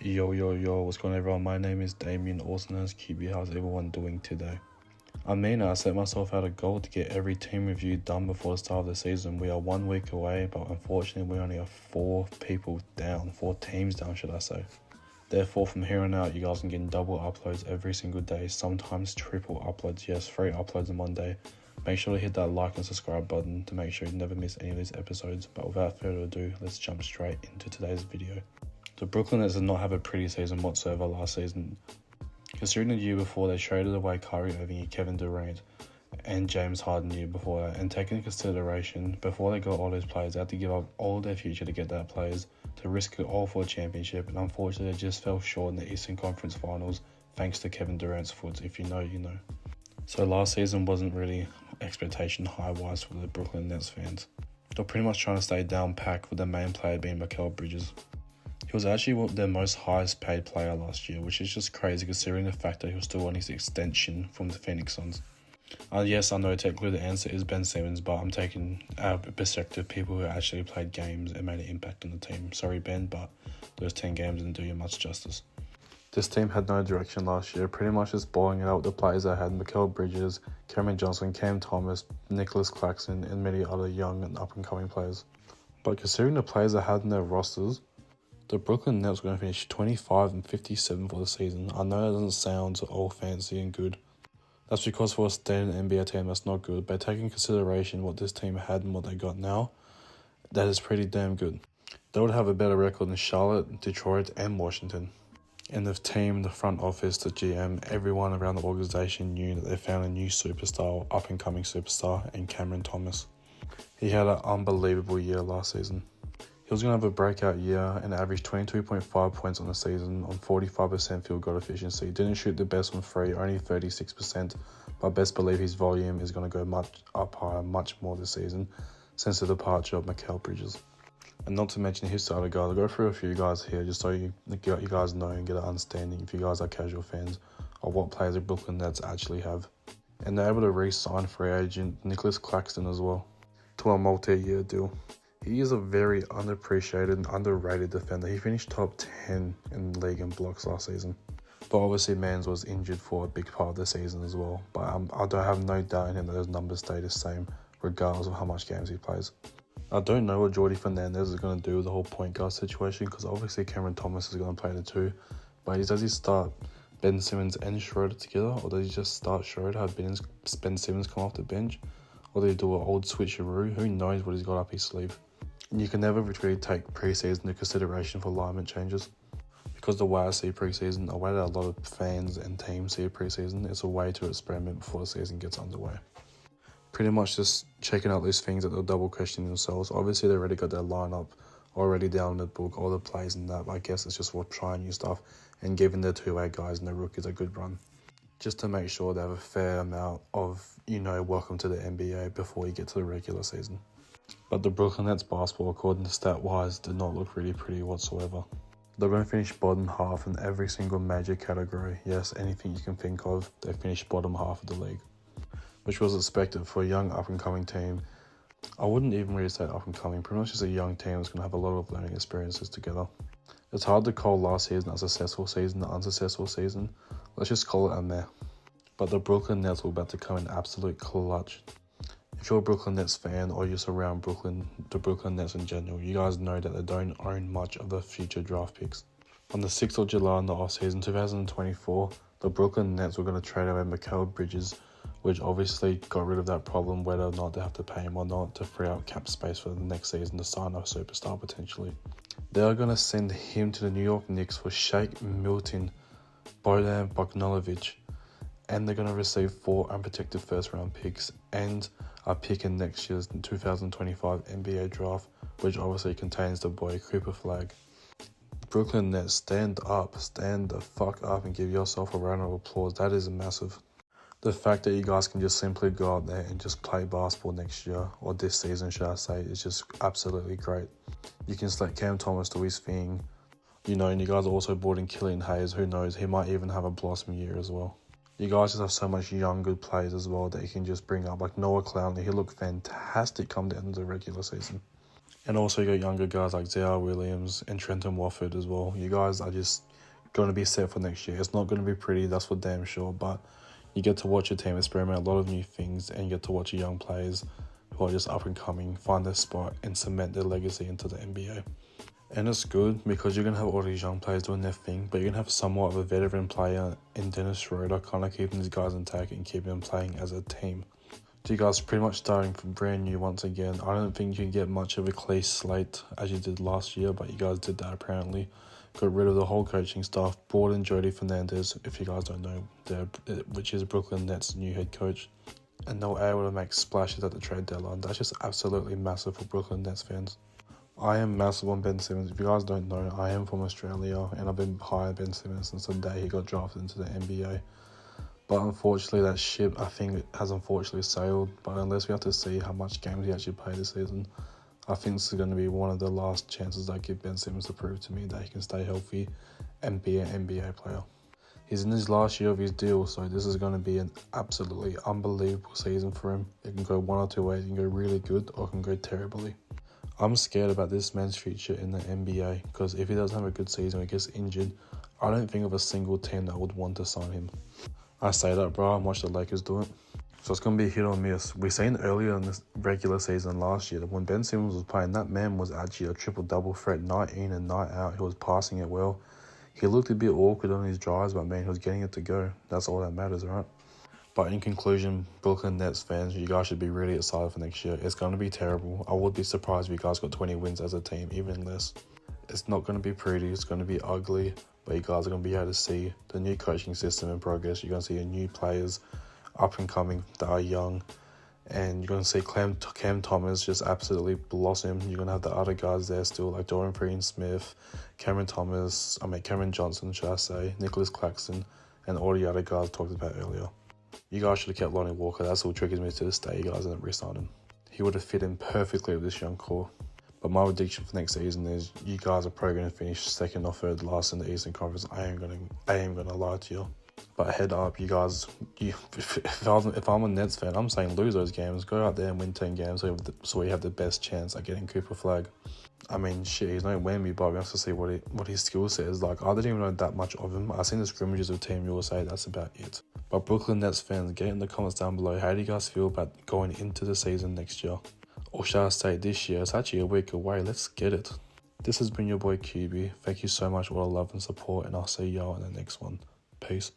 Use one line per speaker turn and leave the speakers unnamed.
Yo, what's going on everyone? My name is Damien, also known as QB. How's everyone doing today? I set myself out a goal to get every team review done before the start of the season. We are 1 week away, but unfortunately we only have 4 teams down should I say. Therefore, from here on out, you guys can get double uploads every single day, sometimes triple uploads. Yes, 3 uploads in one day. Make sure to hit that like and subscribe button to make sure you never miss any of these episodes. But without further ado, let's jump straight into today's video. The Brooklyn Nets did not have a pretty season whatsoever last season. Considering the year before they traded away Kyrie Irving, Kevin Durant, and James Harden the year before that, and taking into consideration, before they got all those players, they had to give up all their future to get that players, to risk it all for a championship, and unfortunately they just fell short in the Eastern Conference Finals thanks to Kevin Durant's foot. If you know, you know. So last season wasn't really expectation high-wise for the Brooklyn Nets fans. They're pretty much trying to stay down pack with the main player being Mikal Bridges. He was actually their most highest paid player last year, which is just crazy considering the fact that he was still on his extension from the Phoenix Suns. Yes, I know technically the answer is Ben Simmons, but I'm taking a perspective people who actually played games and made an impact on the team. Sorry Ben, but those 10 games didn't do you much justice. This team had no direction last year, pretty much just balling it out with the players they had: Mikal Bridges, Cameron Johnson, Cam Thomas, Nicholas Claxton, and many other young and up-and-coming players. But considering the players they had in their rosters, the Brooklyn Nets were going to finish 25-57 for the season. I know that doesn't sound all fancy and good. That's because for a standard NBA team that's not good, but taking into consideration what this team had and what they got now, that is pretty damn good. They would have a better record than Charlotte, Detroit, and Washington. And the team, the front office, the GM, everyone around the organization knew that they found a new superstar, up-and-coming superstar, in Cameron Thomas. He had an unbelievable year last season. He was going to have a breakout year and average 22.5 points on the season on 45% field goal efficiency. Didn't shoot the best from 3, only 36%, but best believe his volume is going to go much up higher, much more this season, since the departure of Mikal Bridges. And not to mention his starter guys. I'll go through a few guys here just so you guys know and get an understanding, if you guys are casual fans, of what players the Brooklyn Nets actually have. And they're able to re-sign free agent Nicholas Claxton as well to a multi-year deal. He is a very unappreciated and underrated defender. He finished top 10 in the league in blocks last season. But obviously Mans was injured for a big part of the season as well. But I don't have no doubt in him that those numbers stay the same regardless of how much games he plays. I don't know what Jordi Fernandez is going to do with the whole point guard situation, because obviously Cameron Thomas is going to play the 2. But does he start Ben Simmons and Schroeder together, or does he just start Schroeder, have Ben Simmons come off the bench? Or do they do an old switcheroo? Who knows what he's got up his sleeve? And you can never really take preseason into consideration for alignment changes, because the way I see preseason, the way that a lot of fans and teams see preseason, it's a way to experiment before the season gets underway. Pretty much just checking out these things that they'll double question themselves. Obviously, they already got their lineup already down in the book, all the plays and that. I guess it's just for trying new stuff and giving their two-way guys and the rookies a good run, just to make sure they have a fair amount of, welcome to the NBA before you get to the regular season. But the Brooklyn Nets basketball, according to stat-wise, did not look really pretty whatsoever. They're going to finish bottom half in every single major category. Yes, anything you can think of, they finished bottom half of the league, which was expected for a young up-and-coming team. I wouldn't even really say up-and-coming, pretty much just a young team that's going to have a lot of learning experiences together. It's hard to call last season a successful season, an unsuccessful season. Let's just call it a meh. But the Brooklyn Nets were about to come in absolute clutch. If you're a Brooklyn Nets fan or you're just around Brooklyn, the Brooklyn Nets in general, you guys know that they don't own much of the future draft picks. On the 6th of July in the offseason 2024, the Brooklyn Nets were going to trade away Mikal Bridges, which obviously got rid of that problem whether or not they have to pay him or not, to free up cap space for the next season to sign a superstar potentially. They are going to send him to the New York Knicks for Shake Milton, Bojan Bogdanovic, and they're going to receive 4 unprotected first-round picks and a pick in next year's 2025 NBA draft, which obviously contains the boy Cooper Flag. Brooklyn Nets, stand the fuck up and give yourself a round of applause. That is massive. The fact that you guys can just simply go out there and just play basketball next year, or this season should I say, is just absolutely great. You can let Cam Thomas do his thing, and you guys also brought in Killian Hayes. Who knows, he might even have a blossom year as well. You guys just have so much young, good players as well that you can just bring up. Like Noah Clowney, he looked fantastic come the end of the regular season. And also you got younger guys like J.R. Williams and Trenton Wofford as well. You guys are just going to be set for next year. It's not going to be pretty, that's for damn sure, but you get to watch your team experiment a lot of new things, and you get to watch your young players who are just up and coming find their spot and cement their legacy into the NBA. And it's good because you're going to have all these young players doing their thing, but you're going to have somewhat of a veteran player in Dennis Schroeder kind of keeping these guys intact and keeping them playing as a team. So you guys pretty much starting from brand new once again. I don't think you can get much of a clean slate as you did last year, but you guys did that apparently. Got rid of the whole coaching staff, brought in Jody Fernandez, if you guys don't know, which is Brooklyn Nets' new head coach. And they were able to make splashes at the trade deadline. That's just absolutely massive for Brooklyn Nets fans. I am massive on Ben Simmons. If you guys don't know, I am from Australia, and I've been high on Ben Simmons since the day he got drafted into the NBA. But unfortunately, that ship, I think, has unfortunately sailed. But unless we have to see how much games he actually played this season, I think this is going to be one of the last chances I give Ben Simmons to prove to me that he can stay healthy and be an NBA player. He's in his last year of his deal, so this is going to be an absolutely unbelievable season for him. It can go one or two ways. It can go really good or it can go terribly. I'm scared about this man's future in the NBA because if he doesn't have a good season or he gets injured, I don't think of a single team that would want to sign him. I say that, bro, and watch the Lakers do it. So it's going to be hit or miss. We seen earlier in this regular season last year that when Ben Simmons was playing, that man was actually a triple-double threat night in and night out. He was passing it well. He looked a bit awkward on his drives, but man, he was getting it to go. That's all that matters, right? But in conclusion, Brooklyn Nets fans, you guys should be really excited for next year. It's going to be terrible. I would be surprised if you guys got 20 wins as a team, even less. It's not going to be pretty. It's going to be ugly. But you guys are going to be able to see the new coaching system in progress. You're going to see new players up and coming that are young. And you're going to see Cam Thomas just absolutely blossom. You're going to have the other guys there still, like Dorian Finney-Smith, Cameron Johnson, should I say, Nicholas Claxton, and all the other guys talked about earlier. You guys should have kept Lonnie Walker. That's what triggers me to this day. You guys didn't re-sign him. He would have fit in perfectly with this young core. But my prediction for next season is you guys are probably going to finish second or third last in the Eastern Conference. I ain't gonna lie to you. But head up, you guys. If I'm a Nets fan, I'm saying lose those games. Go out there and win 10 games so we have the best chance at getting Cooper Flag. I mean, shit, he's no Wemby, but we have to see what his skill set is like. I didn't even know that much of him. I've seen the scrimmages with Team USA, that's about it. But Brooklyn Nets fans, get in the comments down below. How do you guys feel about going into the season next year? Or shall I say this year? It's actually a week away. Let's get it. This has been your boy QB. Thank you so much for all the love and support, and I'll see y'all in the next one. Peace.